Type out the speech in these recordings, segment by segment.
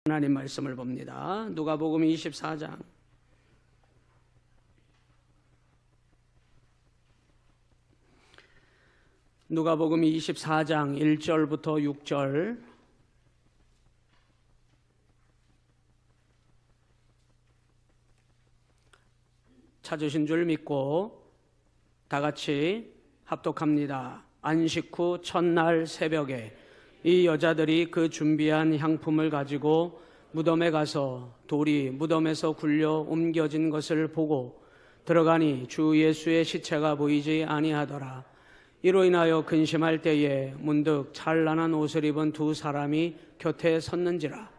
하나님 말씀을 봅니다. 누가복음 24장 누가복음 24장 1절부터 6절 찾으신 줄 믿고 다 같이 합독합니다. 안식 후 첫날 새벽에 이 여자들이 그 준비한 향품을 가지고 무덤에 가서 돌이 무덤에서 굴려 옮겨진 것을 보고 들어가니 주 예수의 시체가 보이지 아니하더라. 이로 인하여 근심할 때에 문득 찬란한 옷을 입은 두 사람이 곁에 섰는지라.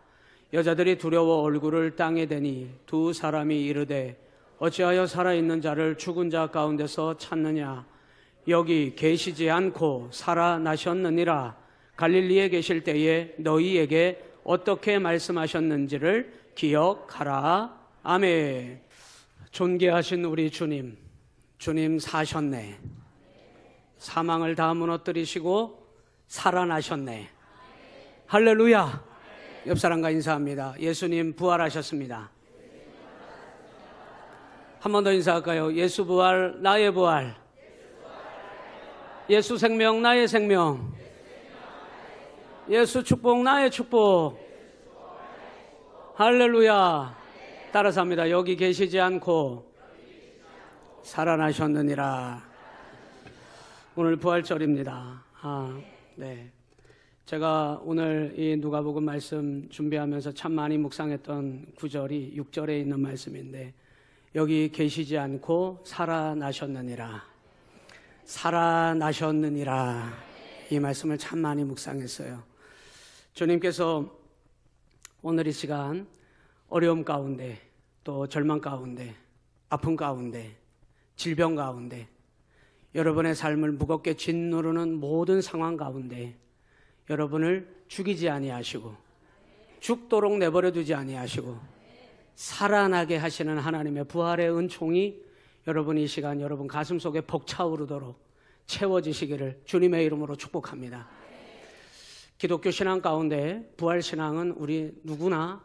여자들이 두려워 얼굴을 땅에 대니 두 사람이 이르되 어찌하여 살아있는 자를 죽은 자 가운데서 찾느냐. 여기 계시지 않고 살아나셨느니라. 갈릴리에 계실 때에 너희에게 어떻게 말씀하셨는지를 기억하라. 아멘. 존귀하신 우리 주님, 주님 사셨네. 사망을 다 무너뜨리시고 살아나셨네. 할렐루야. 옆 사람과 인사합니다. 예수님 부활하셨습니다. 한 번 더 인사할까요? 예수 부활, 나의 부활. 예수 생명, 나의 생명. 예수 축복, 나의 축복. 할렐루야. 따라서 합니다. 여기 계시지 않고 살아나셨느니라. 오늘 부활절입니다. 네. 제가 오늘 이 누가복음 말씀 준비하면서 참 많이 묵상했던 구절이 6절에 있는 말씀인데, 여기 계시지 않고 살아나셨느니라. 살아나셨느니라. 이 말씀을 참 많이 묵상했어요. 주님께서 오늘 이 시간 어려움 가운데, 또 절망 가운데, 아픔 가운데, 질병 가운데, 여러분의 삶을 무겁게 짓누르는 모든 상황 가운데 여러분을 죽이지 아니하시고 죽도록 내버려 두지 아니하시고 살아나게 하시는 하나님의 부활의 은총이 여러분 이 시간 여러분 가슴 속에 벅차오르도록 채워지시기를 주님의 이름으로 축복합니다. 기독교 신앙 가운데 부활 신앙은 우리 누구나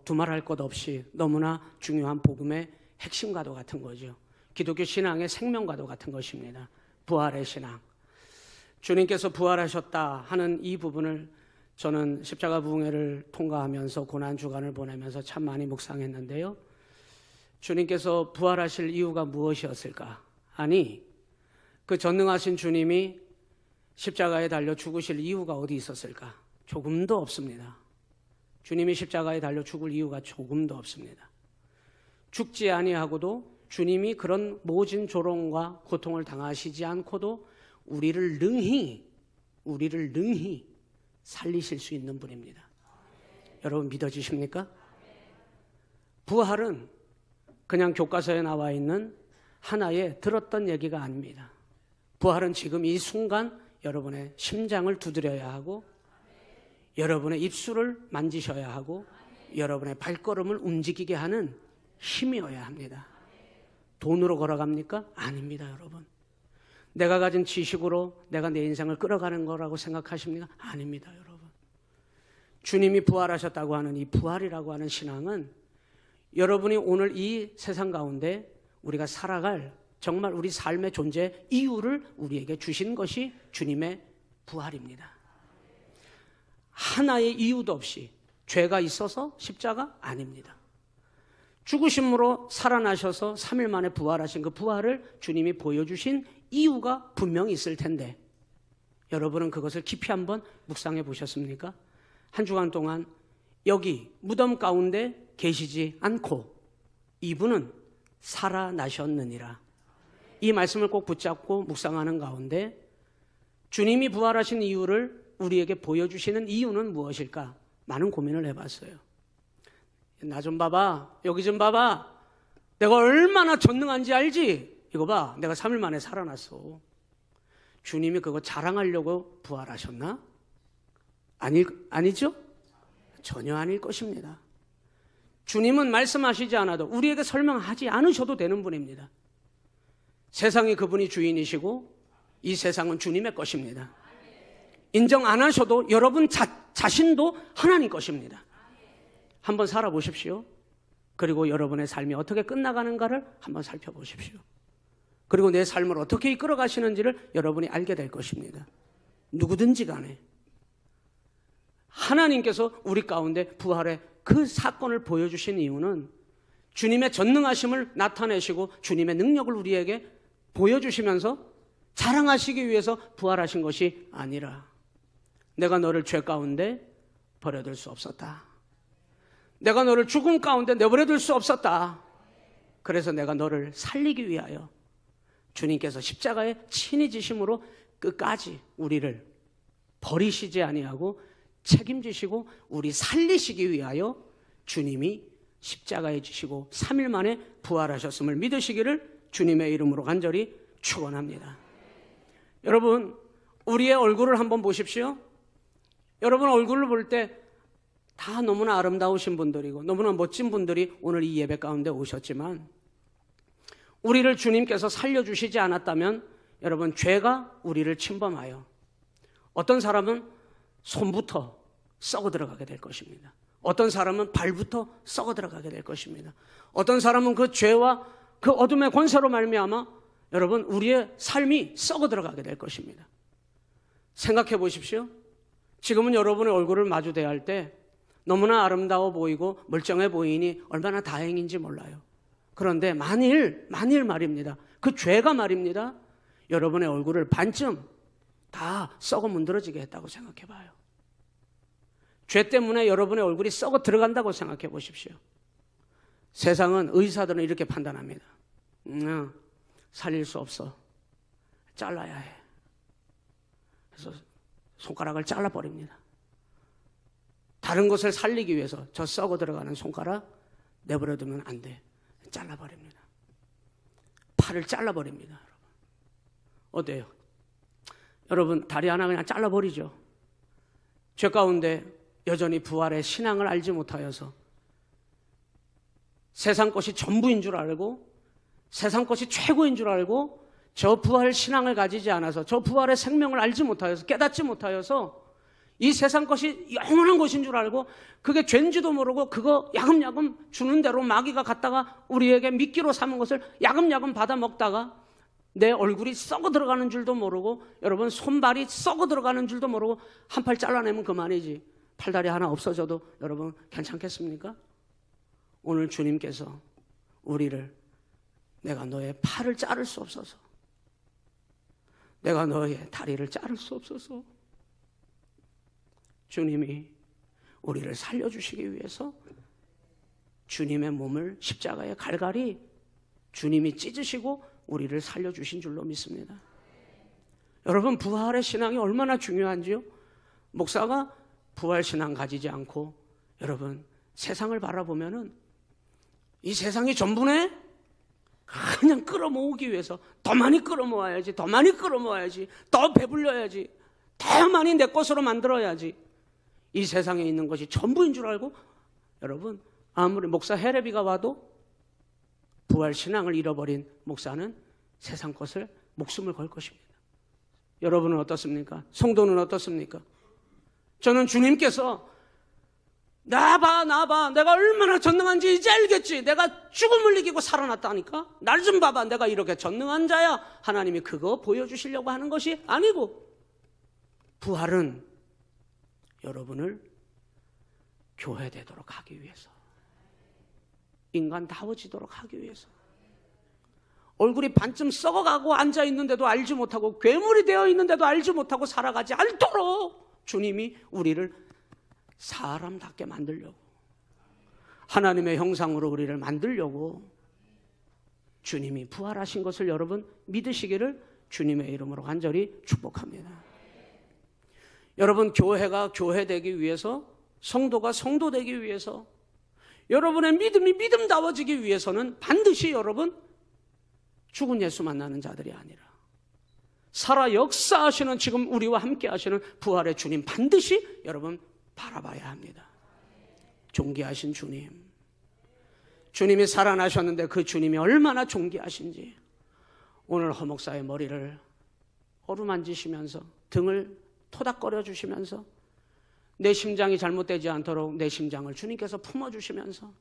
두말할 것 없이 너무나 중요한 복음의 핵심과도 같은 거죠. 기독교 신앙의 생명과도 같은 것입니다. 부활의 신앙. 주님께서 부활하셨다 하는 이 부분을 저는 십자가 부흥회를 통과하면서 고난주간을 보내면서 참 많이 묵상했는데요. 주님께서 부활하실 이유가 무엇이었을까? 아니, 그 전능하신 주님이 십자가에 달려 죽으실 이유가 어디 있었을까? 조금도 없습니다. 주님이 십자가에 달려 죽을 이유가 조금도 없습니다. 죽지 아니하고도 주님이 그런 모진 조롱과 고통을 당하시지 않고도 우리를 능히 살리실 수 있는 분입니다. 여러분 믿어지십니까? 부활은 그냥 교과서에 나와 있는 하나의 들었던 얘기가 아닙니다. 부활은 지금 이 순간 여러분의 심장을 두드려야 하고, 여러분의 입술을 만지셔야 하고, 여러분의 발걸음을 움직이게 하는 힘이어야 합니다. 돈으로 걸어갑니까? 아닙니다, 여러분. 내가 가진 지식으로 내가 내 인생을 끌어가는 거라고 생각하십니까? 아닙니다, 여러분. 주님이 부활하셨다고 하는 이 부활이라고 하는 신앙은 여러분이 오늘 이 세상 가운데 우리가 살아갈 정말 우리 삶의 존재 이유를 우리에게 주신 것이 주님의 부활입니다. 하나의 이유도 없이 죄가 있어서 십자가 아닙니다. 죽으심으로 살아나셔서 3일 만에 부활하신 그 부활을 주님이 보여주신 이유가 분명히 있을 텐데, 여러분은 그것을 깊이 한번 묵상해 보셨습니까? 한 주간 동안 여기 무덤 가운데 계시지 않고 이분은 살아나셨느니라. 이 말씀을 꼭 붙잡고 묵상하는 가운데 주님이 부활하신 이유를 우리에게 보여주시는 이유는 무엇일까? 많은 고민을 해봤어요. 나 좀 봐봐, 여기 좀 봐봐, 내가 얼마나 전능한지 알지? 이거 봐, 내가 3일 만에 살아났어. 주님이 그거 자랑하려고 부활하셨나? 아니죠? 전혀 아닐 것입니다. 주님은 말씀하시지 않아도 우리에게 설명하지 않으셔도 되는 분입니다. 세상이 그분이 주인이시고 이 세상은 주님의 것입니다. 인정 안 하셔도 여러분 자신도 하나님 것입니다. 한번 살아보십시오. 그리고 여러분의 삶이 어떻게 끝나가는가를 한번 살펴보십시오. 그리고 내 삶을 어떻게 이끌어 가시는지를 여러분이 알게 될 것입니다. 누구든지 간에 하나님께서 우리 가운데 부활의 그 사건을 보여주신 이유는 주님의 전능하심을 나타내시고 주님의 능력을 우리에게 보여주시면서 자랑하시기 위해서 부활하신 것이 아니라 내가 너를 죄 가운데 버려둘 수 없었다. 내가 너를 죽음 가운데 내버려둘 수 없었다. 그래서 내가 너를 살리기 위하여 주님께서 십자가에 친히 지심으로 끝까지 우리를 버리시지 아니하고 책임지시고 우리 살리시기 위하여 주님이 십자가에 지시고 3일 만에 부활하셨음을 믿으시기를 주님의 이름으로 간절히 축원합니다. 여러분, 우리의 얼굴을 한번 보십시오. 여러분 얼굴을 볼 때 다 너무나 아름다우신 분들이고 너무나 멋진 분들이 오늘 이 예배 가운데 오셨지만 우리를 주님께서 살려주시지 않았다면 여러분 죄가 우리를 침범하여 어떤 사람은 손부터 썩어 들어가게 될 것입니다. 어떤 사람은 발부터 썩어 들어가게 될 것입니다. 어떤 사람은 그 죄와 그 어둠의 권세로 말미암아 여러분 우리의 삶이 썩어 들어가게 될 것입니다. 생각해 보십시오. 지금은 여러분의 얼굴을 마주 대할 때 너무나 아름다워 보이고 멀쩡해 보이니 얼마나 다행인지 몰라요. 그런데 만일 말입니다. 그 죄가 말입니다. 여러분의 얼굴을 반쯤 다 썩어 문드러지게 했다고 생각해 봐요. 죄 때문에 여러분의 얼굴이 썩어 들어간다고 생각해 보십시오. 세상은 의사들은 이렇게 판단합니다. 살릴 수 없어. 잘라야 해. 그래서 손가락을 잘라버립니다. 다른 것을 살리기 위해서 저 썩어 들어가는 손가락 내버려두면 안 돼. 잘라버립니다. 팔을 잘라버립니다. 여러분. 어때요? 여러분 다리 하나 그냥 잘라버리죠. 죄 가운데 여전히 부활의 신앙을 알지 못하여서 세상 것이 전부인 줄 알고 세상 것이 최고인 줄 알고 저 부활 신앙을 가지지 않아서 저 부활의 생명을 알지 못하여서 깨닫지 못하여서 이 세상 것이 영원한 것인 줄 알고 그게 죄인지도 모르고 그거 야금야금 주는 대로 마귀가 갖다가 우리에게 미끼로 삼은 것을 야금야금 받아 먹다가 내 얼굴이 썩어 들어가는 줄도 모르고 여러분 손발이 썩어 들어가는 줄도 모르고 한 팔 잘라내면 그만이지 팔다리 하나 없어져도 여러분 괜찮겠습니까? 오늘 주님께서 우리를 내가 너의 팔을 자를 수 없어서 내가 너의 다리를 자를 수 없어서 주님이 우리를 살려주시기 위해서 주님의 몸을 십자가에 갈갈이 주님이 찢으시고 우리를 살려주신 줄로 믿습니다. 여러분 부활의 신앙이 얼마나 중요한지요? 목사가 부활 신앙 가지지 않고 여러분 세상을 바라보면은 이 세상이 전부네 그냥 끌어모으기 위해서 더 많이 끌어모아야지 더 많이 끌어모아야지 더 배불려야지 더 많이 내 것으로 만들어야지 이 세상에 있는 것이 전부인 줄 알고 여러분 아무리 목사 헤레비가 와도 부활 신앙을 잃어버린 목사는 세상 것을 목숨을 걸 것입니다. 여러분은 어떻습니까? 성도는 어떻습니까? 저는 주님께서 나 봐 내가 얼마나 전능한지 이제 알겠지. 내가 죽음을 이기고 살아났다니까. 날 좀 봐봐 내가 이렇게 전능한 자야. 하나님이 그거 보여주시려고 하는 것이 아니고 부활은 여러분을 교회되도록 하기 위해서 인간다워지도록 하기 위해서 얼굴이 반쯤 썩어가고 앉아있는데도 알지 못하고 괴물이 되어 있는데도 알지 못하고 살아가지 않도록 주님이 우리를 사람답게 만들려고 하나님의 형상으로 우리를 만들려고 주님이 부활하신 것을 여러분 믿으시기를 주님의 이름으로 간절히 축복합니다. 여러분 교회가 교회되기 위해서 성도가 성도되기 위해서 여러분의 믿음이 믿음다워지기 위해서는 반드시 여러분 죽은 예수 만나는 자들이 아니라 살아 역사하시는 지금 우리와 함께 하시는 부활의 주님 반드시 여러분 바라봐야 합니다. 존귀하신 주님, 주님이 살아나셨는데 그 주님이 얼마나 존귀하신지 오늘 허 목사의 머리를 어루만지시면서 등을 토닥거려 주시면서 내 심장이 잘못되지 않도록 내 심장을 주님께서 품어주시면서,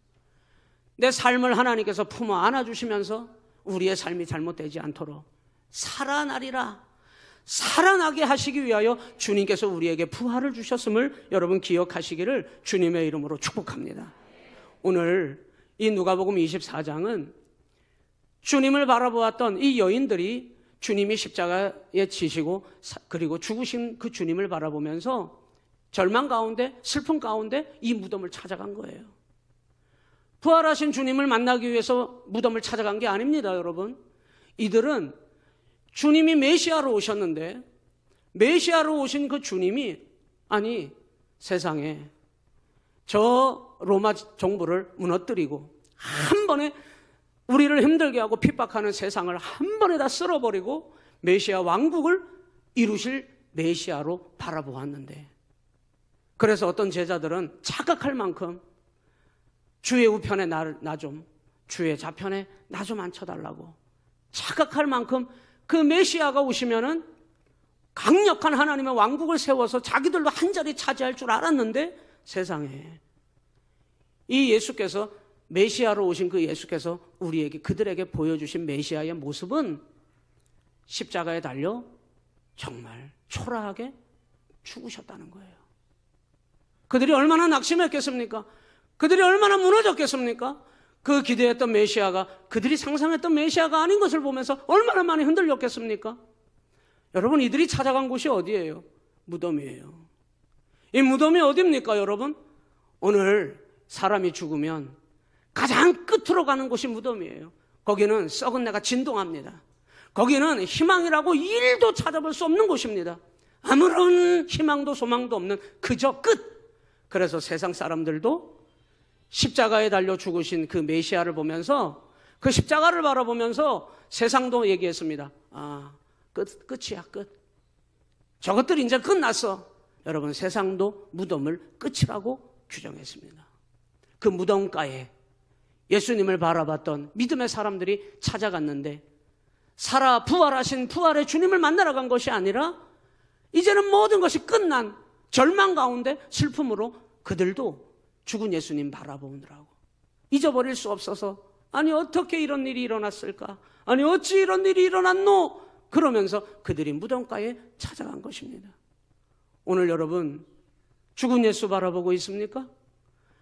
내 삶을 하나님께서 품어 안아주시면서 우리의 삶이 잘못되지 않도록 살아나리라, 살아나게 하시기 위하여 주님께서 우리에게 부활을 주셨음을 여러분 기억하시기를 주님의 이름으로 축복합니다. 오늘 이 누가복음 24장은 주님을 바라보았던 이 여인들이 주님이 십자가에 지시고 그리고 죽으신 그 주님을 바라보면서 절망 가운데, 슬픔 가운데 이 무덤을 찾아간 거예요. 부활하신 주님을 만나기 위해서 무덤을 찾아간 게 아닙니다, 여러분. 이들은 주님이 메시아로 오셨는데, 메시아로 오신 그 주님이, 아니 세상에 저 로마 정부를 무너뜨리고 한 번에 우리를 힘들게 하고 핍박하는 세상을 한 번에 다 쓸어버리고 메시아 왕국을 이루실 메시아로 바라보았는데, 그래서 어떤 제자들은 착각할 만큼 주의 우편에 나 좀, 주의 좌편에 나 좀 앉혀달라고 착각할 만큼 그 메시아가 오시면은 강력한 하나님의 왕국을 세워서 자기들도 한 자리 차지할 줄 알았는데, 세상에 이 예수께서, 메시아로 오신 그 예수께서 우리에게, 그들에게 보여주신 메시아의 모습은 십자가에 달려 정말 초라하게 죽으셨다는 거예요. 그들이 얼마나 낙심했겠습니까? 그들이 얼마나 무너졌겠습니까? 그 기대했던 메시아가, 그들이 상상했던 메시아가 아닌 것을 보면서 얼마나 많이 흔들렸겠습니까? 여러분, 이들이 찾아간 곳이 어디예요? 무덤이에요. 이 무덤이 어디입니까, 여러분? 오늘 사람이 죽으면 가장 끝으로 가는 곳이 무덤이에요. 거기는 썩은 내가 진동합니다. 거기는 희망이라고 일도 찾아볼 수 없는 곳입니다. 아무런 희망도 소망도 없는 그저 끝. 그래서 세상 사람들도 십자가에 달려 죽으신 그 메시아를 보면서, 그 십자가를 바라보면서 세상도 얘기했습니다. 아, 끝이야, 끝. 저것들이 이제 끝났어. 여러분, 세상도 무덤을 끝이라고 규정했습니다. 그 무덤가에 예수님을 바라봤던 믿음의 사람들이 찾아갔는데, 살아 부활하신 부활의 주님을 만나러 간 것이 아니라 이제는 모든 것이 끝난 절망 가운데 슬픔으로 그들도 죽은 예수님 바라보느라고 잊어버릴 수 없어서, 아니 어떻게 이런 일이 일어났을까, 아니 어찌 이런 일이 일어났노, 그러면서 그들이 무덤가에 찾아간 것입니다. 오늘 여러분 죽은 예수 바라보고 있습니까?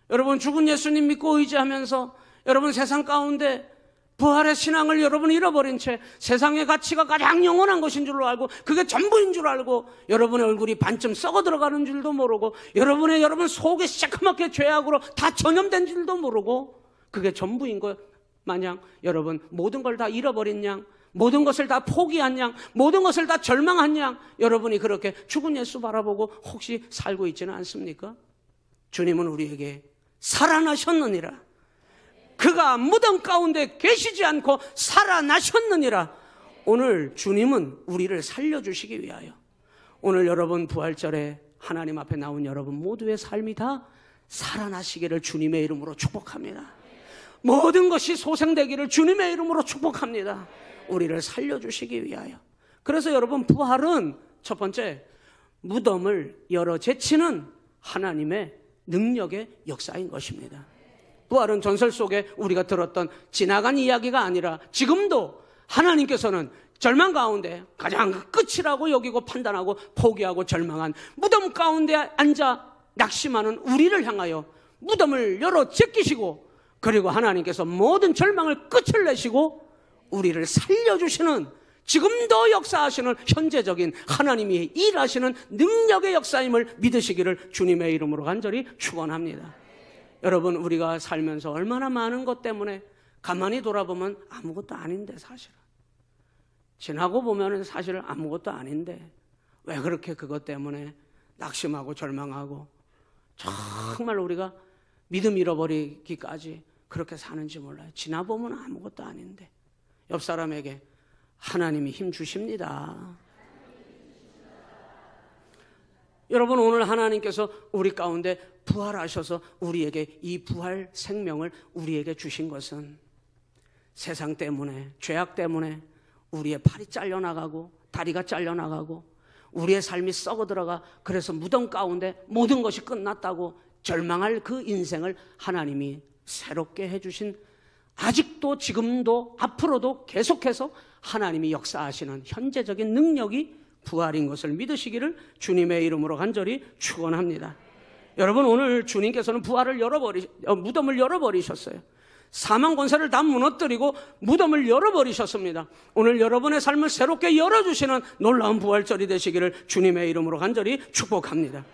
여러분 죽은 예수님 믿고 의지하면서 여러분 세상 가운데 부활의 신앙을 여러분 잃어버린 채 세상의 가치가 가장 영원한 것인 줄로 알고 그게 전부인 줄 알고 여러분의 얼굴이 반쯤 썩어 들어가는 줄도 모르고 여러분 속에 새까맣게 죄악으로 다 전염된 줄도 모르고 그게 전부인 것 마냥 여러분 모든 걸 다 잃어버린 양, 모든 것을 다 포기한 양, 모든 것을 다 절망한 양, 여러분이 그렇게 죽은 예수 바라보고 혹시 살고 있지는 않습니까? 주님은 우리에게 살아나셨느니라, 그가 무덤 가운데 계시지 않고 살아나셨느니라. 오늘 주님은 우리를 살려주시기 위하여 오늘 여러분 부활절에 하나님 앞에 나온 여러분 모두의 삶이 다 살아나시기를 주님의 이름으로 축복합니다. 모든 것이 소생되기를 주님의 이름으로 축복합니다. 우리를 살려주시기 위하여. 그래서 여러분 부활은 첫 번째 무덤을 열어 제치는 하나님의 능력의 역사인 것입니다. 부활은 전설 속에 우리가 들었던 지나간 이야기가 아니라 지금도 하나님께서는 절망 가운데 가장 끝이라고 여기고 판단하고 포기하고 절망한 무덤 가운데 앉아 낙심하는 우리를 향하여 무덤을 열어 제끼시고 그리고 하나님께서 모든 절망을 끝을 내시고 우리를 살려주시는, 지금도 역사하시는 현재적인 하나님이 일하시는 능력의 역사임을 믿으시기를 주님의 이름으로 간절히 축원합니다. 여러분 우리가 살면서 얼마나 많은 것 때문에 가만히 돌아보면 아무것도 아닌데, 사실은 지나고 보면 사실은 아무것도 아닌데 왜 그렇게 그것 때문에 낙심하고 절망하고 정말 우리가 믿음 잃어버리기까지 그렇게 사는지 몰라요. 지나보면 아무것도 아닌데. 옆 사람에게 하나님이 힘 주십니다. 여러분 오늘 하나님께서 우리 가운데 부활하셔서 우리에게 이 부활 생명을 우리에게 주신 것은 세상 때문에, 죄악 때문에 우리의 팔이 잘려나가고 다리가 잘려나가고 우리의 삶이 썩어 들어가 그래서 무덤 가운데 모든 것이 끝났다고 절망할 그 인생을 하나님이 새롭게 해주신, 아직도 지금도 앞으로도 계속해서 하나님이 역사하시는 현재적인 능력이 부활인 것을 믿으시기를 주님의 이름으로 간절히 축원합니다. 여러분, 오늘 주님께서는 무덤을 열어버리셨어요. 사망 권세를 다 무너뜨리고 무덤을 열어버리셨습니다. 오늘 여러분의 삶을 새롭게 열어주시는 놀라운 부활절이 되시기를 주님의 이름으로 간절히 축복합니다.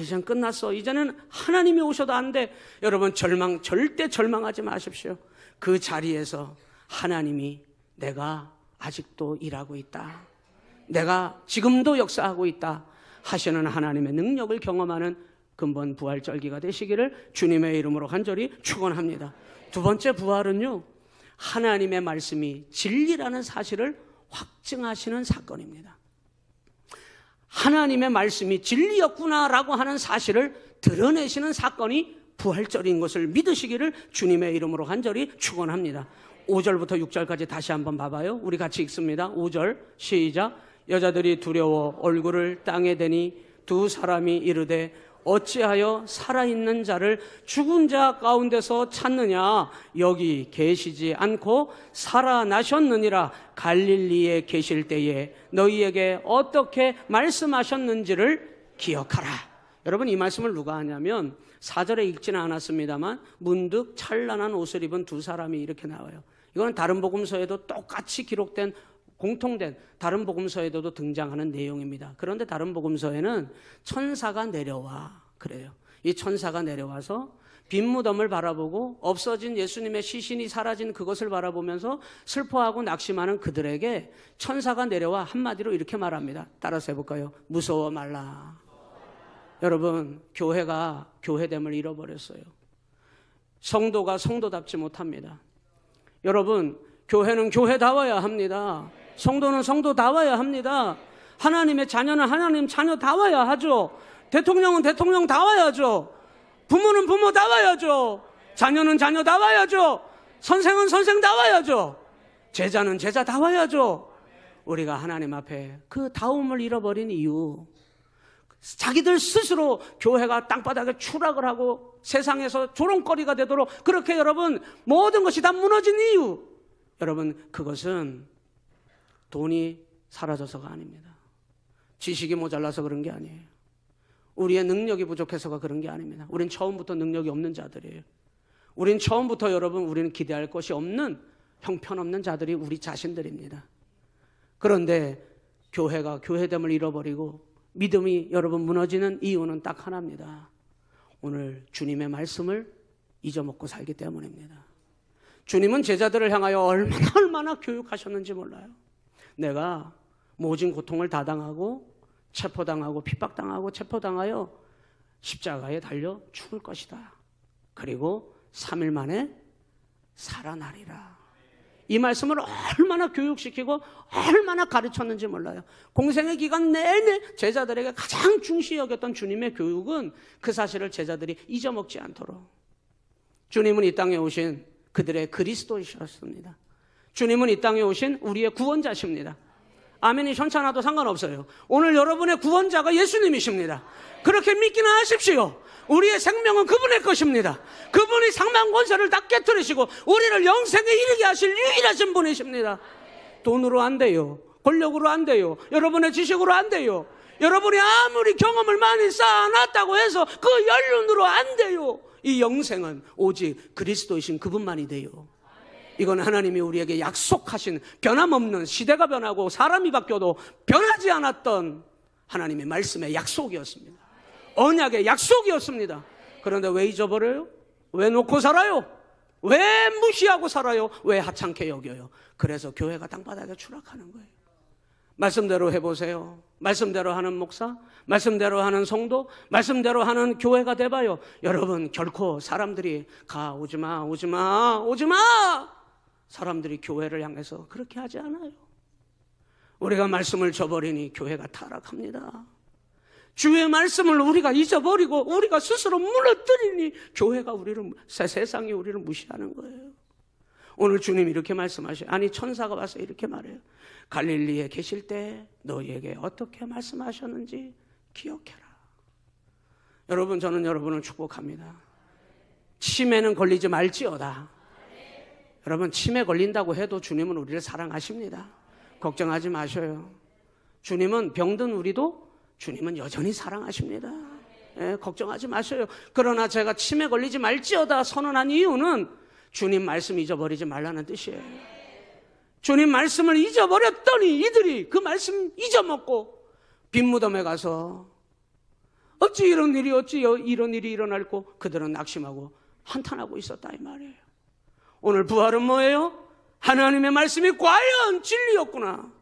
이젠 끝났어. 이제는 하나님이 오셔도 안 돼. 여러분, 절대 절망하지 마십시오. 그 자리에서 하나님이 내가 아직도 일하고 있다, 내가 지금도 역사하고 있다 하시는 하나님의 능력을 경험하는 근본 부활절기가 되시기를 주님의 이름으로 간절히 축원합니다. 두 번째 부활은요, 하나님의 말씀이 진리라는 사실을 확증하시는 사건입니다. 하나님의 말씀이 진리였구나라고 하는 사실을 드러내시는 사건이 부활절인 것을 믿으시기를 주님의 이름으로 간절히 축원합니다. 5절부터 6절까지 다시 한번 봐봐요. 우리 같이 읽습니다. 5절 시작. 여자들이 두려워 얼굴을 땅에 대니 두 사람이 이르되 어찌하여 살아있는 자를 죽은 자 가운데서 찾느냐? 여기 계시지 않고 살아나셨느니라. 갈릴리에 계실 때에 너희에게 어떻게 말씀하셨는지를 기억하라. 여러분, 이 말씀을 누가 하냐면 4절에 읽지는 않았습니다만 문득 찬란한 옷을 입은 두 사람이 이렇게 나와요. 이거는 다른 복음서에도 똑같이 기록된, 공통된 다른 복음서에도 등장하는 내용입니다. 그런데 다른 복음서에는 천사가 내려와 그래요. 이 천사가 내려와서 빈 무덤을 바라보고 없어진 예수님의 시신이 사라진 그것을 바라보면서 슬퍼하고 낙심하는 그들에게 천사가 내려와 한마디로 이렇게 말합니다. 따라서 해볼까요? 무서워 말라. 여러분, 교회가 교회됨을 잃어버렸어요. 성도가 성도답지 못합니다. 여러분, 교회는 교회다워야 합니다. 성도는 성도다워야 합니다. 하나님의 자녀는 하나님 자녀다워야 하죠. 대통령은 대통령다워야죠. 부모는 부모다워야죠. 자녀는 자녀다워야죠. 선생은 선생다워야죠. 제자는 제자다워야죠. 우리가 하나님 앞에 그 다움을 잃어버린 이유, 자기들 스스로 교회가 땅바닥에 추락을 하고 세상에서 조롱거리가 되도록 그렇게 여러분 모든 것이 다 무너진 이유, 여러분, 그것은 돈이 사라져서가 아닙니다. 지식이 모자라서 그런 게 아니에요. 우리의 능력이 부족해서가 그런 게 아닙니다. 우린 처음부터 능력이 없는 자들이에요. 우린 처음부터 여러분, 우리는 기대할 것이 없는 형편없는 자들이 우리 자신들입니다. 그런데 교회가 교회됨을 잃어버리고 믿음이 여러분 무너지는 이유는 딱 하나입니다. 오늘 주님의 말씀을 잊어먹고 살기 때문입니다. 주님은 제자들을 향하여 얼마나 교육하셨는지 몰라요. 내가 모진 고통을 다 당하고 체포당하고 핍박당하고 체포당하여 십자가에 달려 죽을 것이다. 그리고 3일 만에 살아나리라. 이 말씀을 얼마나 교육시키고 얼마나 가르쳤는지 몰라요. 공생의 기간 내내 제자들에게 가장 중시 여겼던 주님의 교육은 그 사실을 제자들이 잊어먹지 않도록. 주님은 이 땅에 오신 그들의 그리스도이셨습니다. 주님은 이 땅에 오신 우리의 구원자십니다. 아멘이 현찮아도 상관없어요. 오늘 여러분의 구원자가 예수님이십니다. 그렇게 믿기는 하십시오. 우리의 생명은 그분의 것입니다. 그분이 상만 권세를 다 깨뜨리시고 우리를 영생에 이르게 하실 유일하신 분이십니다. 돈으로 안 돼요. 권력으로 안 돼요. 여러분의 지식으로 안 돼요. 여러분이 아무리 경험을 많이 쌓아놨다고 해서 그 연륜으로 안 돼요. 이 영생은 오직 그리스도이신 그분만이 돼요. 이건 하나님이 우리에게 약속하신 변함없는, 시대가 변하고 사람이 바뀌어도 변하지 않았던 하나님의 말씀의 약속이었습니다. 언약의 약속이었습니다. 그런데 왜 잊어버려요? 왜 놓고 살아요? 왜 무시하고 살아요? 왜 하찮게 여겨요? 그래서 교회가 땅바닥에 추락하는 거예요. 말씀대로 해보세요. 말씀대로 하는 목사, 말씀대로 하는 성도, 말씀대로 하는 교회가 돼봐요. 여러분, 결코 사람들이 오지마 오지마 오지마, 사람들이 교회를 향해서 그렇게 하지 않아요. 우리가 말씀을 저버리니 교회가 타락합니다. 주의 말씀을 우리가 잊어버리고 우리가 스스로 무너뜨리니 교회가 세상이 우리를 무시하는 거예요. 오늘 주님 이렇게 말씀하셔요. 아니 천사가 와서 이렇게 말해요. 갈릴리에 계실 때 너희에게 어떻게 말씀하셨는지 기억해라. 여러분, 저는 여러분을 축복합니다. 치매는 걸리지 말지어다. 여러분, 치매 걸린다고 해도 주님은 우리를 사랑하십니다. 걱정하지 마셔요. 주님은 병든 우리도 주님은 여전히 사랑하십니다. 걱정하지 마셔요. 그러나 제가 치매 걸리지 말지어다 선언한 이유는 주님 말씀 잊어버리지 말라는 뜻이에요. 주님 말씀을 잊어버렸더니 이들이 그 말씀 잊어먹고 빈무덤에 가서 어찌 이런 일이 일어날고 그들은 낙심하고 한탄하고 있었다 이 말이에요. 오늘 부활은 뭐예요? 하나님의 말씀이 과연 진리였구나.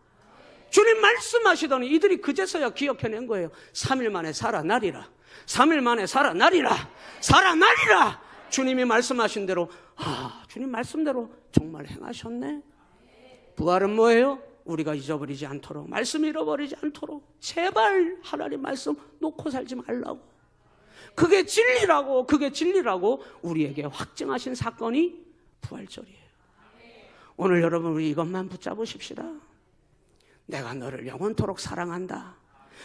주님 말씀하시더니 이들이 그제서야 기억해낸 거예요. 3일 만에 살아나리라. 3일 만에 살아나리라. 살아나리라. 주님이 말씀하신 대로, 주님 말씀대로 정말 행하셨네. 부활은 뭐예요? 우리가 잊어버리지 않도록, 말씀 잃어버리지 않도록 제발 하나님 말씀 놓고 살지 말라고. 그게 진리라고 우리에게 확증하신 사건이 부활절이에요. 오늘 여러분, 우리 이것만 붙잡으십시다. 내가 너를 영원토록 사랑한다.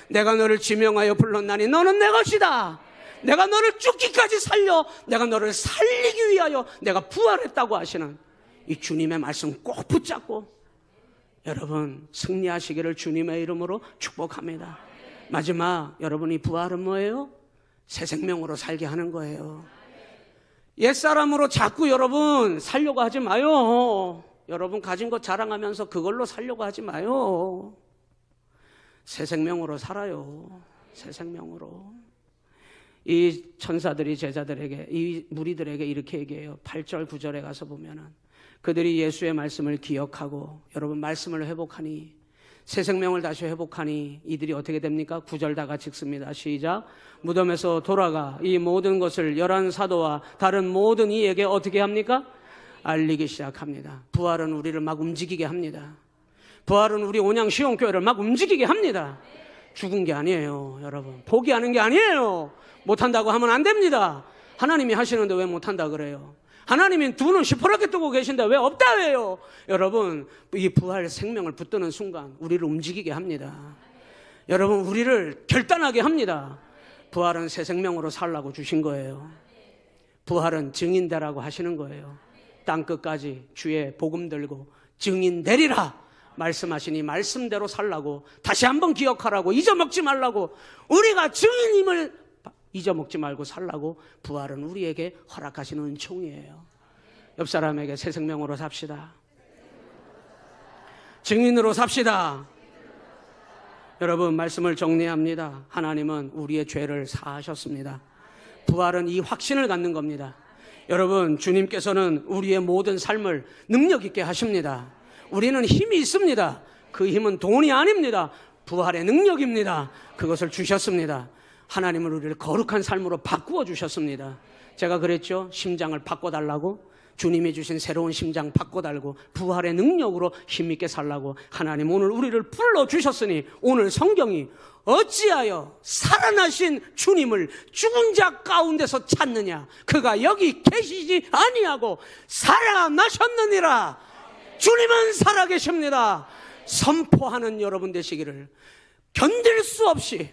내가 너를 지명하여 불렀나니 너는 내 것이다. 내가 너를 죽기까지 살려 내가 너를 살리기 위하여 내가 부활했다고 하시는 이 주님의 말씀 꼭 붙잡고 여러분 승리하시기를 주님의 이름으로 축복합니다. 마지막, 여러분이 부활은 뭐예요? 새 생명으로 살게 하는 거예요. 옛사람으로 자꾸 여러분 살려고 하지 마요. 여러분 가진 것 자랑하면서 그걸로 살려고 하지 마요. 새 생명으로 살아요. 새 생명으로. 이 천사들이 제자들에게, 이 무리들에게 이렇게 얘기해요. 8절 9절에 가서 보면은 그들이 예수의 말씀을 기억하고 여러분 말씀을 회복하니, 새 생명을 다시 회복하니 이들이 어떻게 됩니까? 9절 다 같이 읽습니다. 시작. 무덤에서 돌아가 이 모든 것을 11 사도와 다른 모든 이에게 어떻게 합니까? 알리기 시작합니다. 부활은 우리를 막 움직이게 합니다. 부활은 우리 온양 시온교회를 막 움직이게 합니다. 죽은 게 아니에요. 여러분, 포기하는 게 아니에요. 못한다고 하면 안 됩니다. 하나님이 하시는데 왜 못한다 그래요? 하나님이 두 눈 시퍼렇게 뜨고 계신데 왜 없다 해요? 여러분, 이 부활 생명을 붙드는 순간 우리를 움직이게 합니다. 여러분, 우리를 결단하게 합니다. 부활은 새 생명으로 살라고 주신 거예요. 부활은 증인되라고 하시는 거예요. 땅끝까지 주의 복음 들고 증인 되리라 말씀하시니 말씀대로 살라고, 다시 한번 기억하라고, 잊어먹지 말라고, 우리가 증인임을 잊어먹지 말고 살라고 부활은 우리에게 허락하시는 은총이에요. 옆 사람에게 새 생명으로 삽시다. 증인으로 삽시다. 여러분, 말씀을 정리합니다. 하나님은 우리의 죄를 사하셨습니다. 부활은 이 확신을 갖는 겁니다. 여러분, 주님께서는 우리의 모든 삶을 능력 있게 하십니다. 우리는 힘이 있습니다. 그 힘은 돈이 아닙니다. 부활의 능력입니다. 그것을 주셨습니다. 하나님은 우리를 거룩한 삶으로 바꾸어 주셨습니다. 제가 그랬죠. 심장을 바꿔달라고. 주님이 주신 새로운 심장 바꿔달고 부활의 능력으로 힘있게 살라고 하나님 오늘 우리를 불러주셨으니 오늘 성경이 어찌하여 살아나신 주님을 죽은 자 가운데서 찾느냐, 그가 여기 계시지 아니하고 살아나셨느니라. 주님은 살아계십니다. 선포하는 여러분 되시기를. 견딜 수 없이,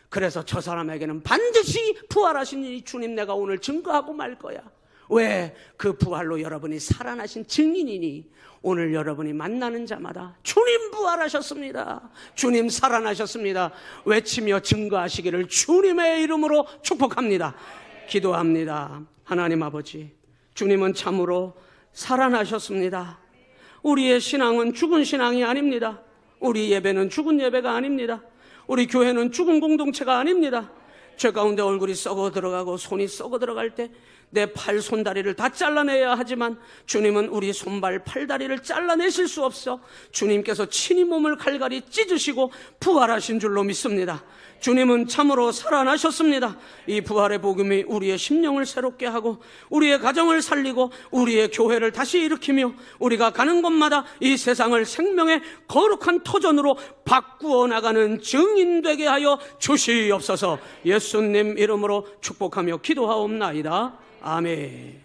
그래서 저 사람에게는 반드시 부활하신 이 주님 내가 오늘 증거하고 말 거야. 왜? 그 부활로 여러분이 살아나신 증인이니 오늘 여러분이 만나는 자마다 주님 부활하셨습니다, 주님 살아나셨습니다 외치며 증거하시기를 주님의 이름으로 축복합니다. 기도합니다. 하나님 아버지, 주님은 참으로 살아나셨습니다. 우리의 신앙은 죽은 신앙이 아닙니다. 우리 예배는 죽은 예배가 아닙니다. 우리 교회는 죽은 공동체가 아닙니다. 죄 가운데 얼굴이 썩어 들어가고 손이 썩어 들어갈 때 내 팔, 손다리를 다 잘라내야 하지만 주님은 우리 손발, 팔다리를 잘라내실 수 없어 주님께서 친히 몸을 갈갈이 찢으시고 부활하신 줄로 믿습니다. 주님은 참으로 살아나셨습니다. 이 부활의 복음이 우리의 심령을 새롭게 하고 우리의 가정을 살리고 우리의 교회를 다시 일으키며 우리가 가는 곳마다 이 세상을 생명의 거룩한 터전으로 바꾸어 나가는 증인 되게 하여 주시옵소서. 예수님 이름으로 축복하며 기도하옵나이다. 아멘.